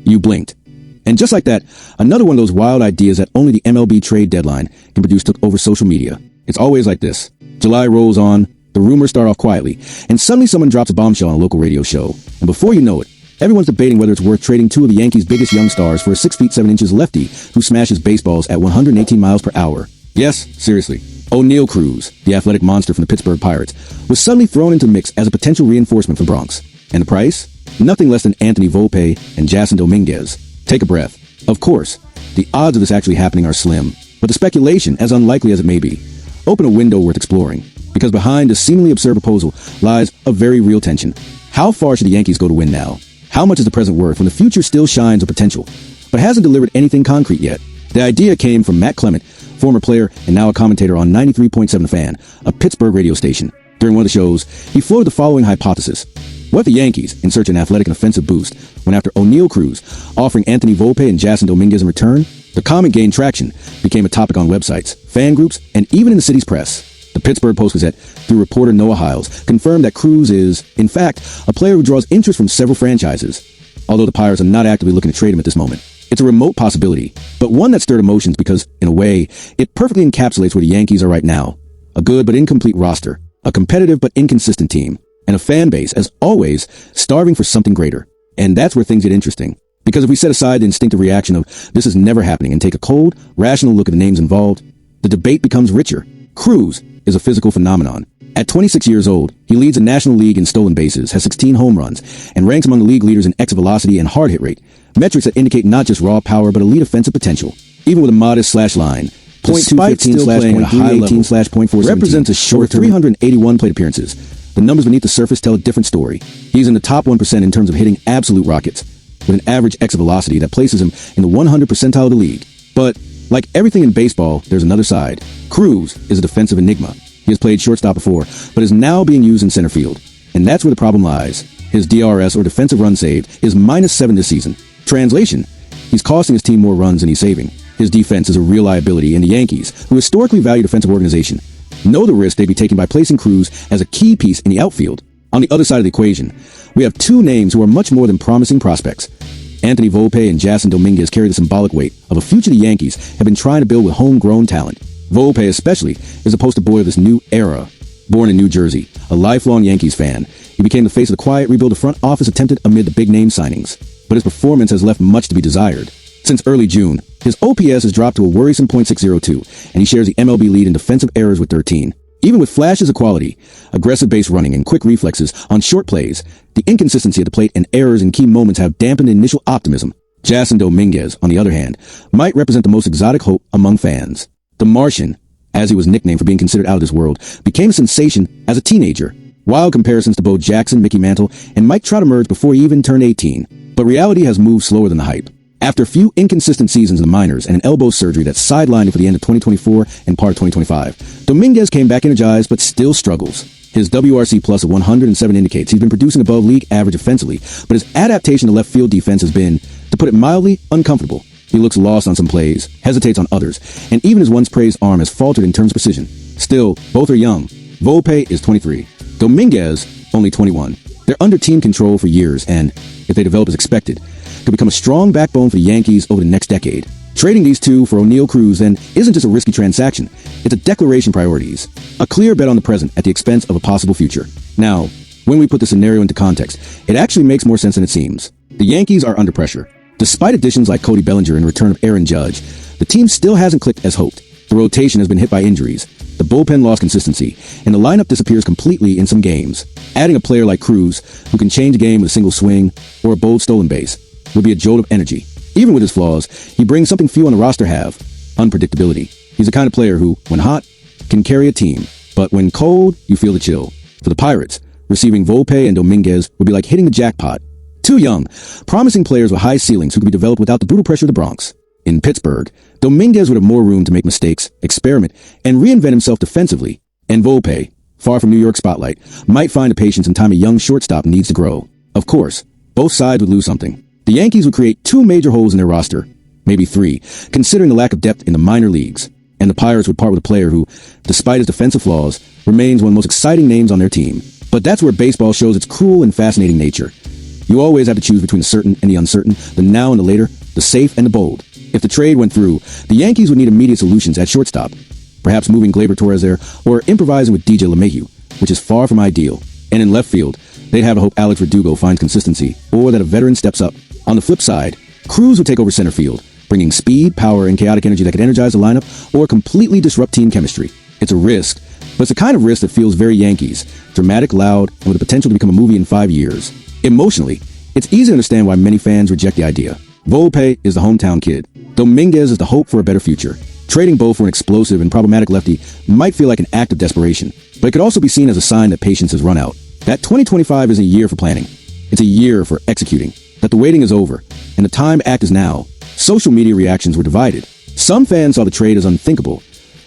You blinked. And just like that, another one of those wild ideas that only the MLB trade deadline can produce took over social media. It's always like this. July rolls on, the rumors start off quietly, and suddenly someone drops a bombshell on a local radio show. And before you know it, everyone's debating whether it's worth trading two of the Yankees' biggest young stars for a 6 feet 7 inches lefty who smashes baseballs at 118 miles per hour. Yes, seriously. Oneil Cruz, the athletic monster from the Pittsburgh Pirates, was suddenly thrown into the mix as a potential reinforcement for Bronx. And the price? Nothing less than Anthony Volpe and Jasson Domínguez. Take a breath. Of course, the odds of this actually happening are slim, but the speculation, as unlikely as it may be, open a window worth exploring. Because behind this seemingly absurd proposal lies a very real tension. How far should the Yankees go to win now? How much is the present worth when the future still shines with potential, but hasn't delivered anything concrete yet? The idea came from Matt Clement, former player and now a commentator on 93.7 The Fan, a Pittsburgh radio station. During one of the shows, he floated the following hypothesis. What if the Yankees, in search of an athletic and offensive boost, went after Oneil Cruz, offering Anthony Volpe and Jasson Domínguez in return? The comment gained traction, became a topic on websites, fan groups, and even in the city's press. The Pittsburgh Post-Gazette, through reporter Noah Hiles, confirmed that Cruz is, in fact, a player who draws interest from several franchises. Although the Pirates are not actively looking to trade him at this moment. It's a remote possibility, but one that stirred emotions because, in a way, it perfectly encapsulates where the Yankees are right now. A good but incomplete roster, a competitive but inconsistent team, and a fan base, as always, starving for something greater. And that's where things get interesting. Because if we set aside the instinctive reaction of this is never happening and take a cold, rational look at the names involved, the debate becomes richer. Cruz is a physical phenomenon. At 26 years old, he leads the National League in stolen bases, has 16 home runs, and ranks among the league leaders in exit velocity and hard hit rate, metrics that indicate not just raw power but elite offensive potential. Even with a modest slash line, .215 slash .318 slash .417 represents a short 381 plate appearances. The numbers beneath the surface tell a different story. He's in the top 1% in terms of hitting absolute rockets, with an average exit velocity that places him in the 100th percentile of the league. But like everything in baseball, there's another side. Cruz is a defensive enigma. He has played shortstop before, but is now being used in center field. And that's where the problem lies. His DRS, or defensive run saved, is -7 this season. Translation, he's costing his team more runs than he's saving. His defense is a real liability, and the Yankees, who historically value defensive organization, know the risk they'd be taking by placing Cruz as a key piece in the outfield. On the other side of the equation, we have two names who are much more than promising prospects. Anthony Volpe and Jasson Domínguez carry the symbolic weight of a future the Yankees have been trying to build with homegrown talent. Volpe especially is a poster boy of this new era. Born in New Jersey, a lifelong Yankees fan, he became the face of the quiet rebuild the front office attempted amid the big name signings. But his performance has left much to be desired. Since early June, his OPS has dropped to a worrisome .602, and he shares the MLB lead in defensive errors with 13. Even with flashes of quality, aggressive base running, and quick reflexes on short plays, the inconsistency at the plate and errors in key moments have dampened initial optimism. Jasson Domínguez, on the other hand, might represent the most exotic hope among fans. The Martian, as he was nicknamed for being considered out of this world, became a sensation as a teenager. Wild comparisons to Bo Jackson, Mickey Mantle, and Mike Trout emerged before he even turned 18. But reality has moved slower than the hype. After a few inconsistent seasons in the minors and an elbow surgery that sidelined him for the end of 2024 and part of 2025, Domínguez came back energized but still struggles. His WRC plus of 107 indicates he's been producing above league average offensively, but his adaptation to left field defense has been, to put it mildly, uncomfortable. He looks lost on some plays, hesitates on others, and even his once praised arm has faltered in terms of precision. Still, both are young. Volpe is 23. Domínguez, only 21. They're under team control for years and, if they develop as expected, could become a strong backbone for the Yankees over the next decade. Trading these two for Oneil Cruz then isn't just a risky transaction. It's a declaration of priorities. A clear bet on the present at the expense of a possible future. Now, when we put the scenario into context, it actually makes more sense than it seems. The Yankees are under pressure. Despite additions like Cody Bellinger and the return of Aaron Judge, the team still hasn't clicked as hoped. The rotation has been hit by injuries, the bullpen lost consistency, and the lineup disappears completely in some games. Adding a player like Cruz, who can change a game with a single swing or a bold stolen base, would be a jolt of energy. Even with his flaws, he brings something few on the roster have: unpredictability. He's the kind of player who, when hot, can carry a team, but when cold, you feel the chill. For the Pirates, receiving Volpe and Domínguez would be like hitting the jackpot. Two young, promising players with high ceilings who could be developed without the brutal pressure of the Bronx. In Pittsburgh, Domínguez would have more room to make mistakes, experiment, and reinvent himself defensively. And Volpe, far from New York's spotlight, might find the patience and time a young shortstop needs to grow. Of course, both sides would lose something. The Yankees would create two major holes in their roster, maybe three, considering the lack of depth in the minor leagues. And the Pirates would part with a player who, despite his defensive flaws, remains one of the most exciting names on their team. But that's where baseball shows its cruel and fascinating nature. You always have to choose between the certain and the uncertain, the now and the later, the safe and the bold. If the trade went through, the Yankees would need immediate solutions at shortstop. Perhaps moving Gleyber Torres there, or improvising with DJ LeMahieu, which is far from ideal. And in left field, they'd have to hope Alex Verdugo finds consistency, or that a veteran steps up. On the flip side, Cruz would take over center field, bringing speed, power, and chaotic energy that could energize the lineup or completely disrupt team chemistry. It's a risk, but it's the kind of risk that feels very Yankees, dramatic, loud, and with the potential to become a movie in 5 years. Emotionally, it's easy to understand why many fans reject the idea. Volpe is the hometown kid. Domínguez is the hope for a better future. Trading both for an explosive and problematic lefty might feel like an act of desperation, but it could also be seen as a sign that patience has run out. That 2025 isn't a year for planning. It's a year for executing. That the waiting is over, and the time to act is now. Social media reactions were divided. Some fans saw the trade as unthinkable,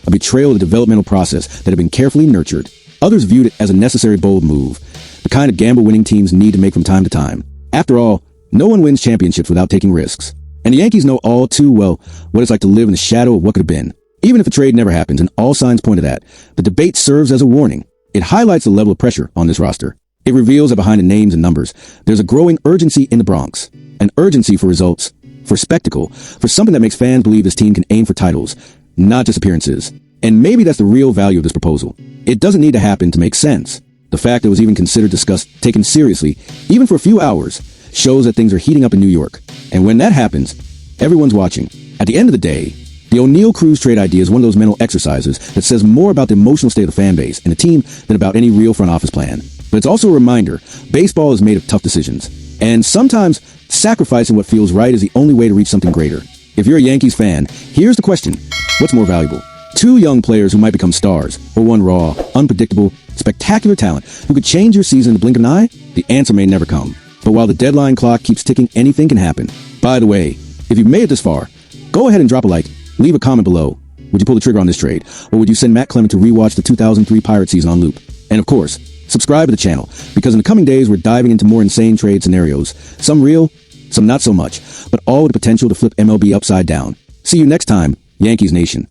a betrayal of the developmental process that had been carefully nurtured. Others viewed it as a necessary bold move, the kind of gamble winning teams need to make from time to time. After all, no one wins championships without taking risks. And the Yankees know all too well what it's like to live in the shadow of what could have been. Even if the trade never happens, and all signs point to that, the debate serves as a warning. It highlights the level of pressure on this roster. It reveals that behind the names and numbers, there's a growing urgency in the Bronx. An urgency for results, for spectacle, for something that makes fans believe this team can aim for titles, not just appearances. And maybe that's the real value of this proposal. It doesn't need to happen to make sense. The fact that it was even considered, discussed, taken seriously, even for a few hours, shows that things are heating up in New York. And when that happens, everyone's watching. At the end of the day, the Oneil Cruz trade idea is one of those mental exercises that says more about the emotional state of the fan base and the team than about any real front office plan. But it's also a reminder, baseball is made of tough decisions. And sometimes, sacrificing what feels right is the only way to reach something greater. If you're a Yankees fan, here's the question. What's more valuable? 2 young players who might become stars, or one raw, unpredictable, spectacular talent who could change your season in the blink of an eye? The answer may never come. But while the deadline clock keeps ticking, anything can happen. By the way, if you've made it this far, go ahead and drop a like, leave a comment below. Would you pull the trigger on this trade? Or would you send Matt Clement to rewatch the 2003 Pirate season on loop? And of course, subscribe to the channel, because in the coming days we're diving into more insane trade scenarios. Some real, some not so much, but all with the potential to flip MLB upside down. See you next time, Yankees Nation.